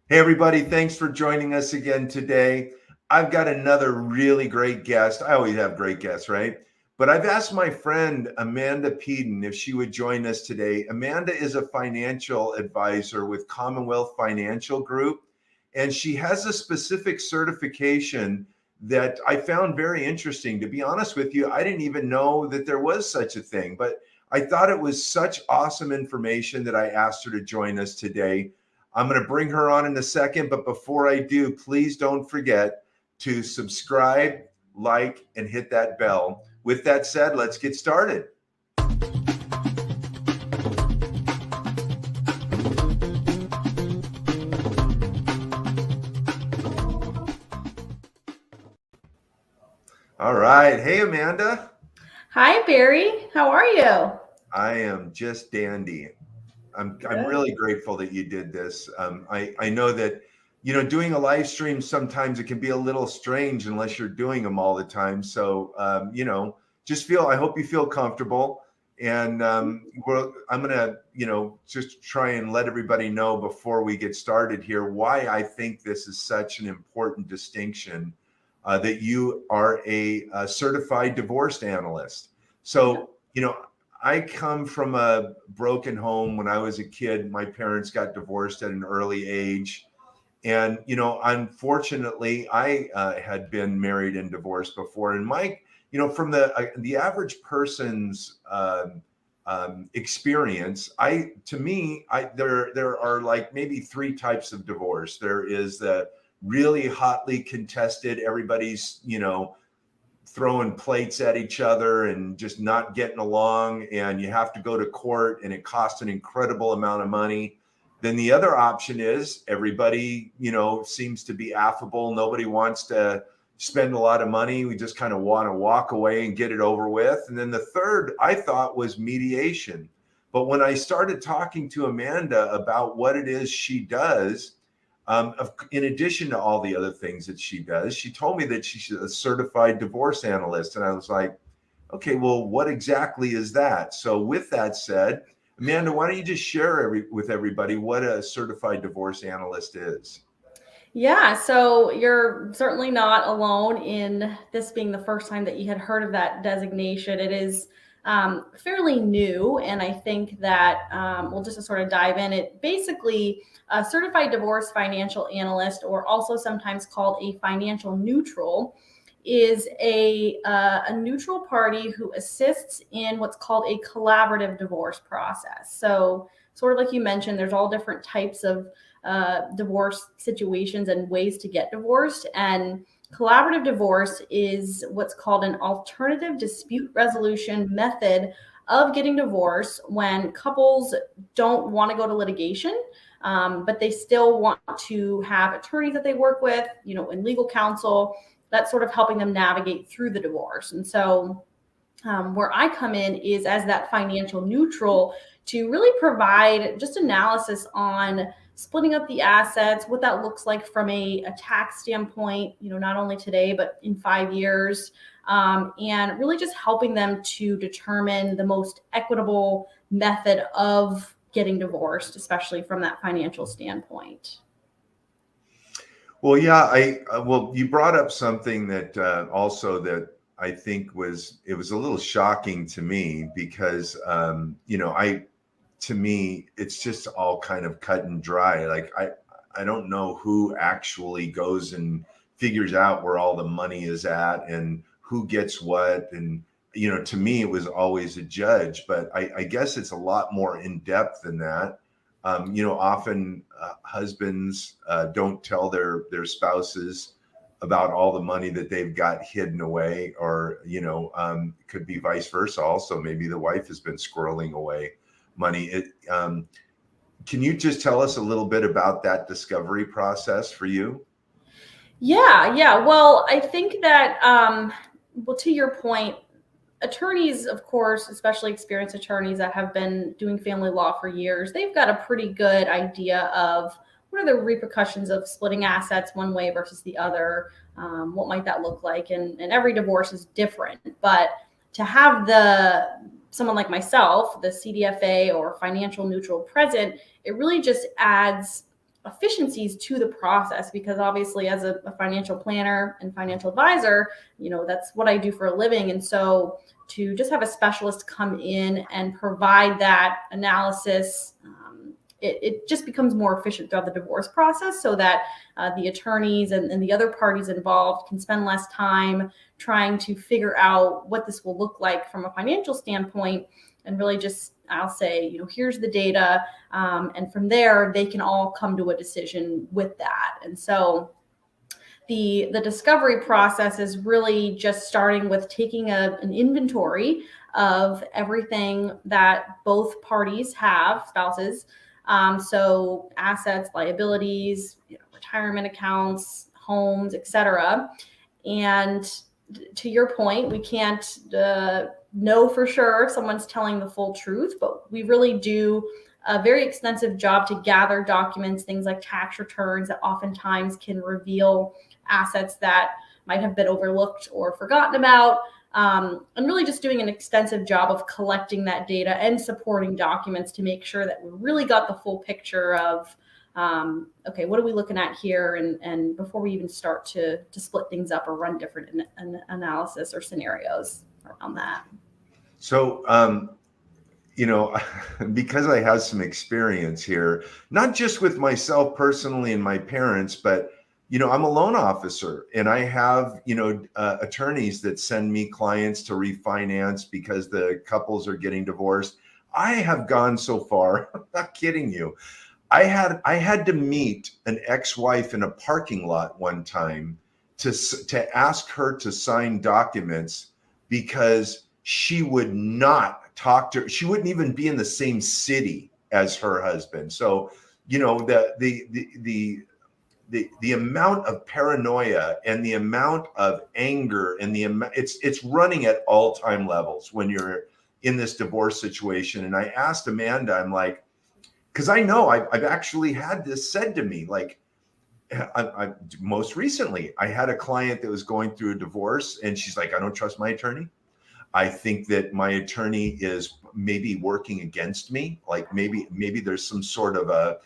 Hey, everybody. Thanks for joining us again today. I've got another really great guest. I always have great guests, right? But I've asked my friend Amanda Peden if she would join us today. Amanda is a financial advisor with Commonwealth Financial Group, and she has a specific certification that I found very interesting. To be honest with you, I didn't even know that there was such a thing, but I thought it was such awesome information that I asked her to join us today. I'm going to bring her on in a second, but before I do, please don't forget to subscribe, like, and hit that bell. With that said, let's get started. All right. Hey, Amanda. Hi, Barry. How are you? I am just dandy. I'm Good. really grateful that you did this. I know that doing a live stream sometimes it can be a little strange unless you're doing them all the time. So just feel. I hope you feel comfortable. And I'm gonna just try and let everybody know before we get started here why I think this is such an important distinction. That you are a certified divorce analyst. Yep. So I come from a broken home. When I was a kid, my parents got divorced at an early age. And, unfortunately, I had been married and divorced before. And from the average person's experience, there are like maybe three types of divorce. There is the really hotly contested, everybody's, throwing plates at each other and just not getting along, and you have to go to court and it costs an incredible amount of money. Then the other option is everybody seems to be affable, nobody wants to spend a lot of money, we just kind of want to walk away and get it over with. And then the third I thought was mediation. But when I started talking to Amanda about what it is she does, in addition to all the other things that she does, she told me that she's a certified divorce analyst. And I was like, okay, well, what exactly is that? So, with that said, Amanda, why don't you just share with everybody what a certified divorce analyst is? Yeah, so you're certainly not alone in this being the first time that you had heard of that designation. It is fairly new, and I think that we'll just to sort of dive in. It basically a certified divorce financial analyst, or also sometimes called a financial neutral, is a neutral party who assists in what's called a collaborative divorce process. So, sort of like you mentioned, there's all different types of divorce situations and ways to get divorced. And collaborative divorce is what's called an alternative dispute resolution method of getting divorced when couples don't want to go to litigation, but they still want to have attorneys that they work with, in legal counsel, that's sort of helping them navigate through the divorce. And so where I come in is as that financial neutral to really provide just analysis on splitting up the assets, what that looks like from a tax standpoint, not only today, but in 5 years, and really just helping them to determine the most equitable method of getting divorced, especially from that financial standpoint. Well, yeah, you brought up something that also that I think was a little shocking to me because to me it's just all kind of cut and dry. Like I don't know who actually goes and figures out where all the money is at and who gets what. And to me it was always a judge, but I guess it's a lot more in depth than that. Often husbands don't tell their spouses about all the money that they've got hidden away, or could be vice versa. Also, maybe the wife has been squirreling away money. Can you just tell us a little bit about that discovery process for you? Yeah, yeah. Well, I think that, well, to your point, attorneys, of course, especially experienced attorneys that have been doing family law for years, they've got a pretty good idea of what are the repercussions of splitting assets one way versus the other. What might that look like? And every divorce is different, but to have the someone like myself, the CDFA or financial neutral present, it really just adds efficiencies to the process, because obviously as a financial planner and financial advisor, that's what I do for a living. And so to just have a specialist come in and provide that analysis, it just becomes more efficient throughout the divorce process, so that the attorneys and the other parties involved can spend less time trying to figure out what this will look like from a financial standpoint, and really just, I'll say, here's the data. And from there, they can all come to a decision with that. And so the discovery process is really just starting with taking an inventory of everything that both parties have, spouses. So assets, liabilities, retirement accounts, homes, etc. And to your point, we can't know for sure if someone's telling the full truth, but we really do a very extensive job to gather documents, things like tax returns that oftentimes can reveal assets that might have been overlooked or forgotten about. And really just doing an extensive job of collecting that data and supporting documents to make sure that we really got the full picture of, okay, what are we looking at here? And before we even start to split things up or run different analysis or scenarios around that. So, because I have some experience here, not just with myself personally and my parents, but I'm a loan officer, and I have, attorneys that send me clients to refinance because the couples are getting divorced. I have gone so far, I'm not kidding you. I had to meet an ex-wife in a parking lot one time to ask her to sign documents because she would not talk to her. She wouldn't even be in the same city as her husband. So, the amount of paranoia and the amount of anger and it's running at all-time levels when you're in this divorce situation. And I asked Amanda, I'm like, because I know I've actually had this said to me, like, I most recently I had a client that was going through a divorce, and she's like, I don't trust my attorney. I think that my attorney is maybe working against me. Like maybe there's some sort of a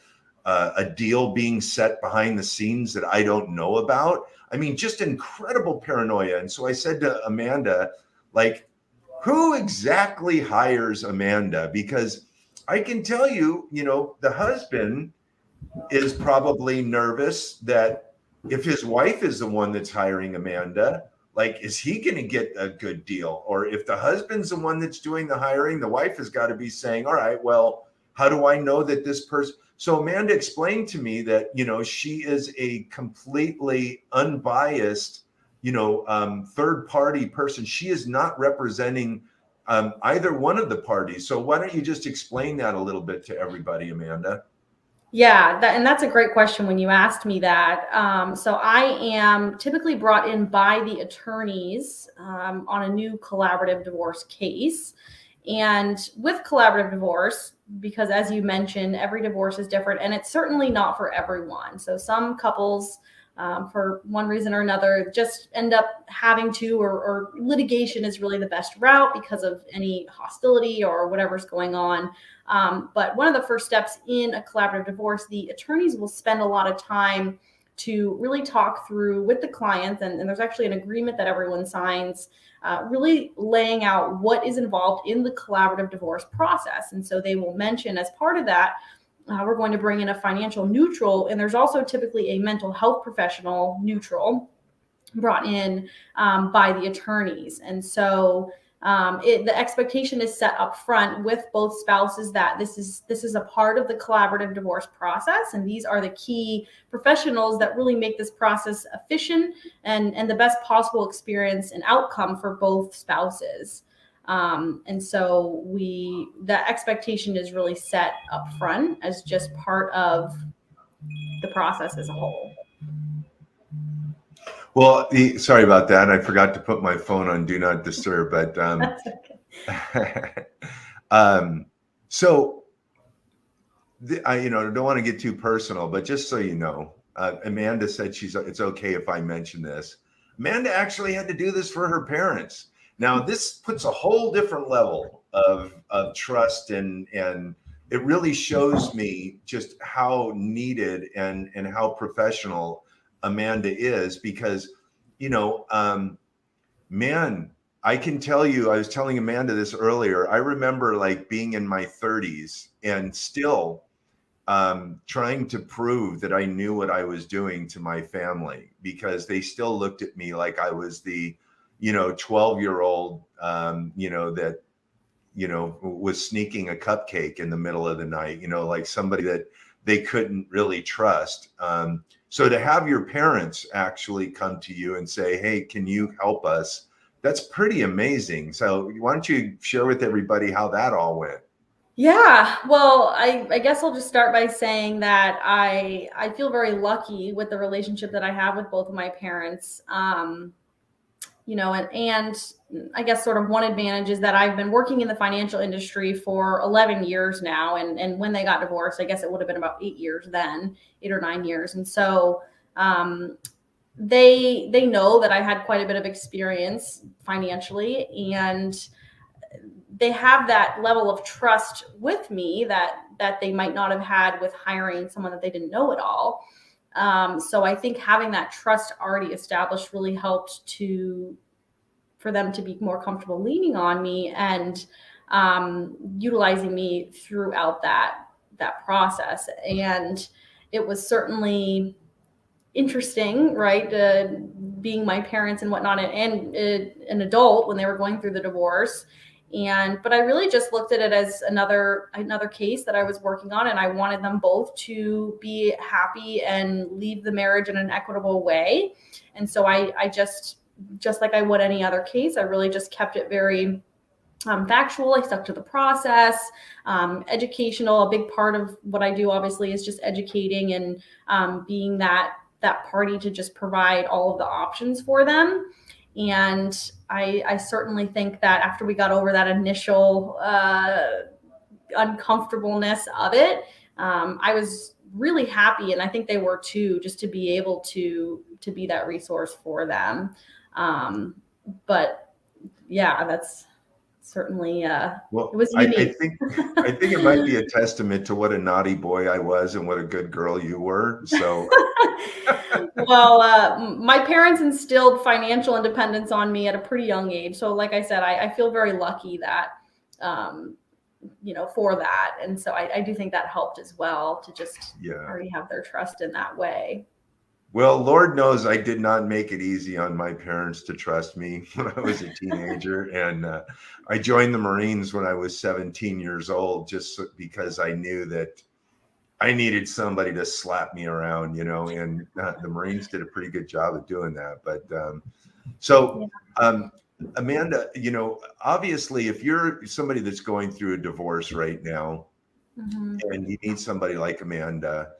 deal being set behind the scenes that I don't know about. I mean, just incredible paranoia. And so I said to Amanda, like, who exactly hires Amanda? Because I can tell you, the husband is probably nervous that if his wife is the one that's hiring Amanda, like, is he going to get a good deal? Or if the husband's the one that's doing the hiring, the wife has got to be saying, all right, well, how do I know that this person? So Amanda explained to me that, she is a completely unbiased, third party person. She is not representing either one of the parties. So why don't you just explain that a little bit to everybody, Amanda? Yeah, and that's a great question when you asked me that. So I am typically brought in by the attorneys on a new collaborative divorce case. And with collaborative divorce, because as you mentioned, every divorce is different, and it's certainly not for everyone. So some couples, for one reason or another, just end up having to, or litigation is really the best route because of any hostility or whatever's going on. But one of the first steps in a collaborative divorce, the attorneys will spend a lot of time to really talk through with the clients, and there's actually an agreement that everyone signs, really laying out what is involved in the collaborative divorce process. And so they will mention, as part of that, we're going to bring in a financial neutral, and there's also typically a mental health professional neutral brought in by the attorneys. And so the expectation is set up front with both spouses that this is a part of the collaborative divorce process, and these are the key professionals that really make this process efficient and the best possible experience and outcome for both spouses. And so the expectation is really set up front as just part of the process as a whole. Well, sorry about that. I forgot to put my phone on Do Not Disturb, but That's okay. so I don't want to get too personal, but just so you know, Amanda said it's okay if I mention this. Amanda actually had to do this for her parents. Now, this puts a whole different level of trust and it really shows me just how needed and how professional Amanda is, because, man, I can tell you, I was telling Amanda this earlier. I remember like being in my 30s and still trying to prove that I knew what I was doing to my family, because they still looked at me like I was the, 12-year-old, that, was sneaking a cupcake in the middle of the night, like somebody that they couldn't really trust. So to have your parents actually come to you and say, hey, can you help us? That's pretty amazing. So why don't you share with everybody how that all went? Yeah, well, I guess I'll just start by saying that I feel very lucky with the relationship that I have with both of my parents. And I guess sort of one advantage is that I've been working in the financial industry for 11 years now. And when they got divorced, I guess it would have been about 8 years then, 8 or 9 years. And so they know that I had quite a bit of experience financially, and they have that level of trust with me that they might not have had with hiring someone that they didn't know at all. So I think having that trust already established really helped for them to be more comfortable leaning on me and utilizing me throughout that process. And it was certainly interesting, right? Being my parents and whatnot, and an adult when they were going through the divorce. But I really just looked at it as another case that I was working on, and I wanted them both to be happy and leave the marriage in an equitable way. And so I just like I would any other case, I really just kept it very factual. I stuck to the process, educational. A big part of what I do, obviously, is just educating and being that party to just provide all of the options for them. And I certainly think that after we got over that initial uncomfortableness of it, I was really happy, and I think they were too, just to be able to be that resource for them. But yeah, that's certainly Well, it was unique. I think it might be a testament to what a naughty boy I was and what a good girl you were. So Well, my parents instilled financial independence on me at a pretty young age. So like I said, I feel very lucky that, for that. And so I do think that helped as well, to just already have their trust in that way. Well, Lord knows I did not make it easy on my parents to trust me when I was a teenager. And I joined the Marines when I was 17 years old, just because I knew that I needed somebody to slap me around, and the Marines did a pretty good job of doing that. But Amanda, obviously, if you're somebody that's going through a divorce right now, Mm-hmm. and you need somebody like Amanda,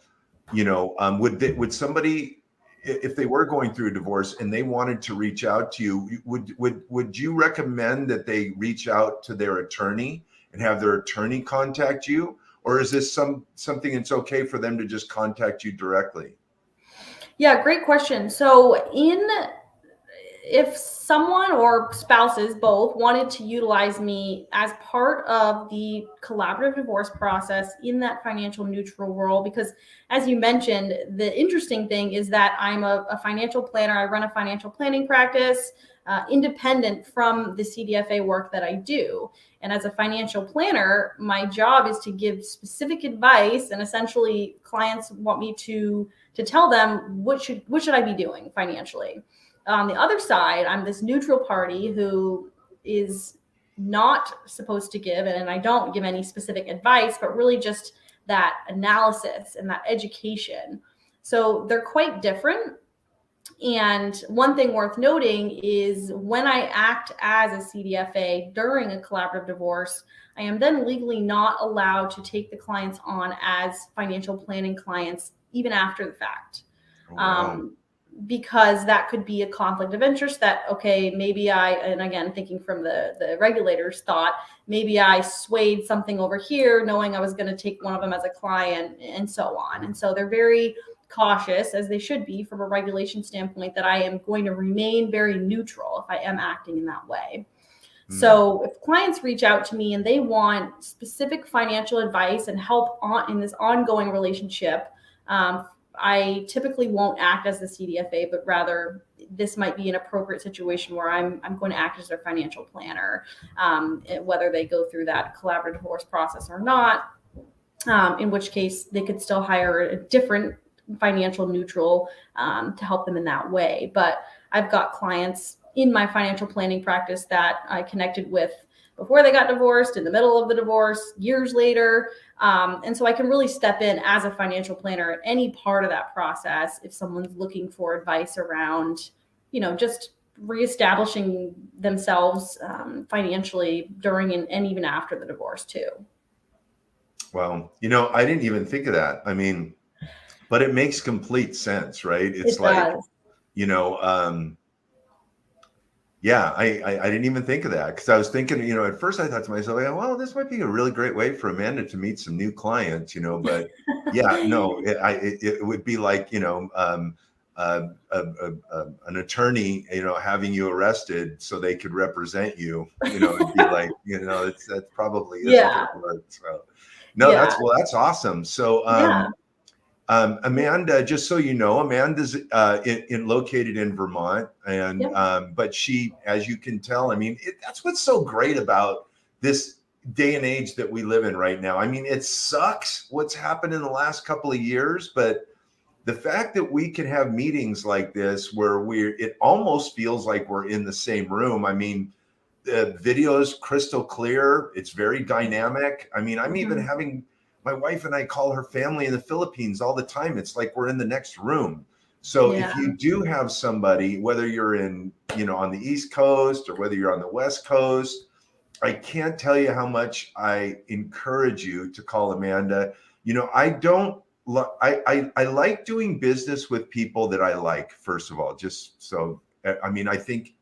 would somebody, if they were going through a divorce and they wanted to reach out to you, would you recommend that they reach out to their attorney and have their attorney contact you? Or is this something it's okay for them to just contact you directly? Yeah, great question. So if someone or spouses both wanted to utilize me as part of the collaborative divorce process in that financial neutral role, because as you mentioned, the interesting thing is that I'm a financial planner. I run a financial planning practice, independent from the CDFA work that I do. And as a financial planner, my job is to give specific advice, and essentially clients want me to tell them what should I be doing financially. On the other side, I'm this neutral party who is not supposed to give, and I don't give any specific advice, but really just that analysis and that education. So they're quite different. And one thing worth noting is when I act as a CDFA during a collaborative divorce, I am then legally not allowed to take the clients on as financial planning clients even after the fact. Oh, wow. Because that could be a conflict of interest that, okay, maybe and again, thinking from the regulators thought, maybe I swayed something over here knowing I was going to take one of them as a client and so on. And so they're very cautious, as they should be from a regulation standpoint, that I am going to remain very neutral if I am acting in that way. So if clients reach out to me and they want specific financial advice and help in this ongoing relationship, I typically won't act as the CDFA, but rather this might be an appropriate situation where I'm going to act as their financial planner, whether they go through that collaborative divorce process or not, in which case they could still hire a different financial neutral to help them in that way. But I've got clients in my financial planning practice that I connected with before they got divorced, in the middle of the divorce, years later. And so I can really step in as a financial planner at any part of that process if someone's looking for advice around, just reestablishing themselves financially during and even after the divorce too. Well, I didn't even think of that. I mean, but it makes complete sense, right? It's It like, does. yeah, I didn't even think of that because I was thinking, at first I thought to myself, yeah, well, this might be a really great way for Amanda to meet some new clients, but yeah, no, it would be like, an attorney, having you arrested so they could represent you, it'd be like, that probably isn't Yeah. going to work. So no, Yeah. that's awesome. So, Yeah. Amanda, just so you know, Amanda's located in Vermont, and Yep. but she, as you can tell, I mean, that's what's so great about this day and age that we live in right now. I mean, it sucks what's happened in the last couple of years, but the fact that we can have meetings like this where it almost feels like we're in the same room. I mean, the video is crystal clear. It's very dynamic. I mean, I'm even having my wife and I call her family in the Philippines all the time. It's like we're in the next room. So Yeah. if you do have somebody, whether you're in, on the East Coast or whether you're on the West Coast, I can't tell you how much I encourage you to call Amanda. I like doing business with people that I like, first of all, just so, I mean, I think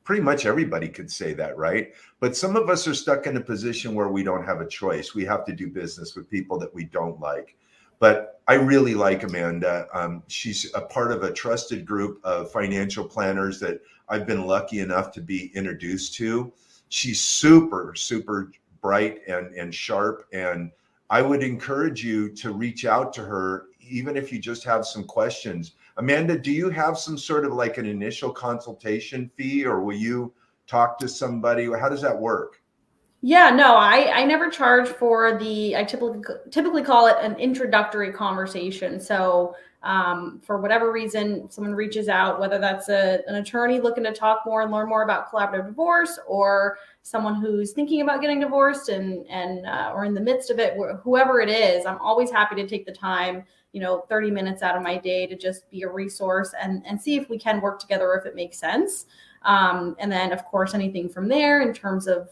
pretty much everybody could say that, right? But some of us are stuck in a position where we don't have a choice. We have to do business with people that we don't like. But I really like Amanda. She's a part of a trusted group of financial planners that I've been lucky enough to be introduced to. She's super, super bright and sharp. And I would encourage you to reach out to her, even if you just have some questions. Amanda, do you have some sort of like an initial consultation fee, or will you talk to somebody? How does that work? Yeah, no, I never charge for I typically call it an introductory conversation. So for whatever reason, someone reaches out, whether that's an attorney looking to talk more and learn more about collaborative divorce, or someone who's thinking about getting divorced and or in the midst of it, whoever it is, I'm always happy to take the time, 30 minutes out of my day to just be a resource and see if we can work together or if it makes sense. And then, of course, anything from there in terms of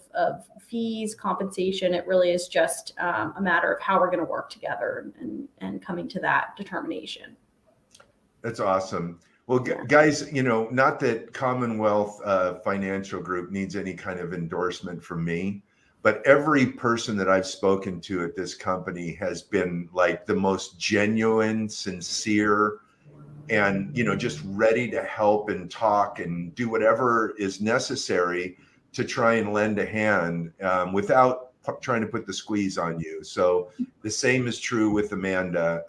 fees, compensation, it really is just a matter of how we're going to work together and coming to that determination. That's awesome. Well, guys, not that Commonwealth Financial Group needs any kind of endorsement from me, but every person that I've spoken to at this company has been like the most genuine, sincere, and just ready to help and talk and do whatever is necessary to try and lend a hand without trying to put the squeeze on you. So the same is true with Amanda.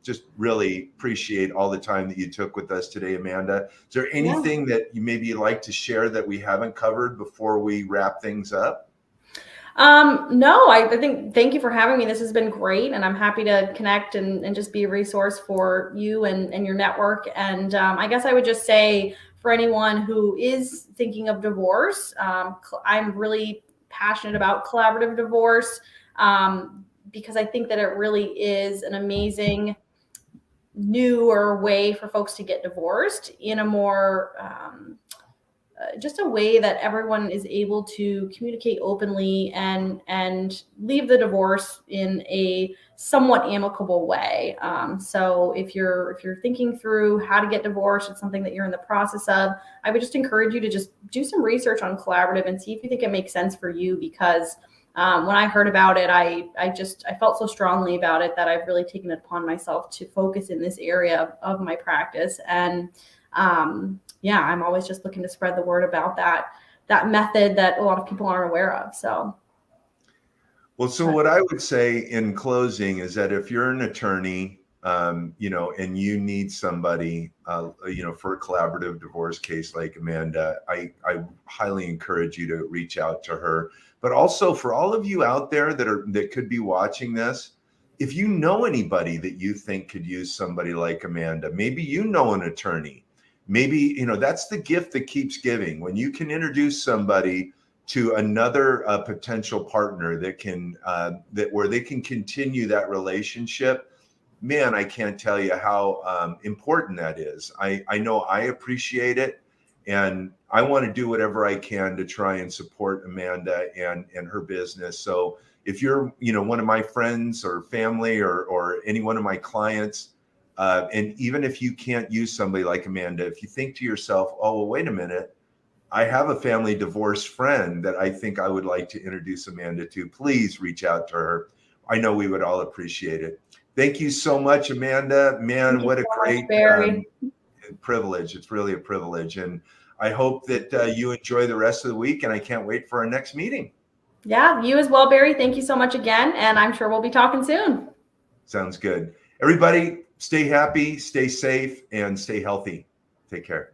Just really appreciate all the time that you took with us today, Amanda. Is there anything that you maybe like to share that we haven't covered before we wrap things up? No, I think, thank you for having me. This has been great. And I'm happy to connect and just be a resource for you and your network. And I guess I would just say for anyone who is thinking of divorce, I'm really passionate about collaborative divorce because I think that it really is an amazing newer way for folks to get divorced in a more just a way that everyone is able to communicate openly and leave the divorce in a somewhat amicable way. So if you're thinking through how to get divorced, it's something that you're in the process of, I would just encourage you to just do some research on collaborative and see if you think it makes sense for you, because when I heard about it, I felt so strongly about it that I've really taken it upon myself to focus in this area of my practice. And yeah, I'm always just looking to spread the word about that that method that a lot of people aren't aware of. So. Well, so what I would say in closing is that if you're an attorney, you know, and you need somebody, you know, for a collaborative divorce case like Amanda, I highly encourage you to reach out to her. But also for all of you out there that could be watching this, if you know anybody that you think could use somebody like Amanda, maybe you know an attorney, maybe, you know, that's the gift that keeps giving. When you can introduce somebody to another potential partner that can where they can continue that relationship, man, I can't tell you how important that is. I know I appreciate it, and I want to do whatever I can to try and support Amanda and her business. So if you're, you know, one of my friends or family or any one of my clients, and even if you can't use somebody like Amanda, if you think to yourself, oh, well, wait a minute, I have a family divorce friend that I think I would like to introduce Amanda to, please reach out to her. I know we would all appreciate it. Thank you so much, Amanda. Man, what a great privilege. It's really a privilege. And I hope that you enjoy the rest of the week, and I can't wait for our next meeting. Yeah, you as well, Barry. Thank you so much again. And I'm sure we'll be talking soon. Sounds good. Everybody, stay happy, stay safe, and stay healthy. Take care.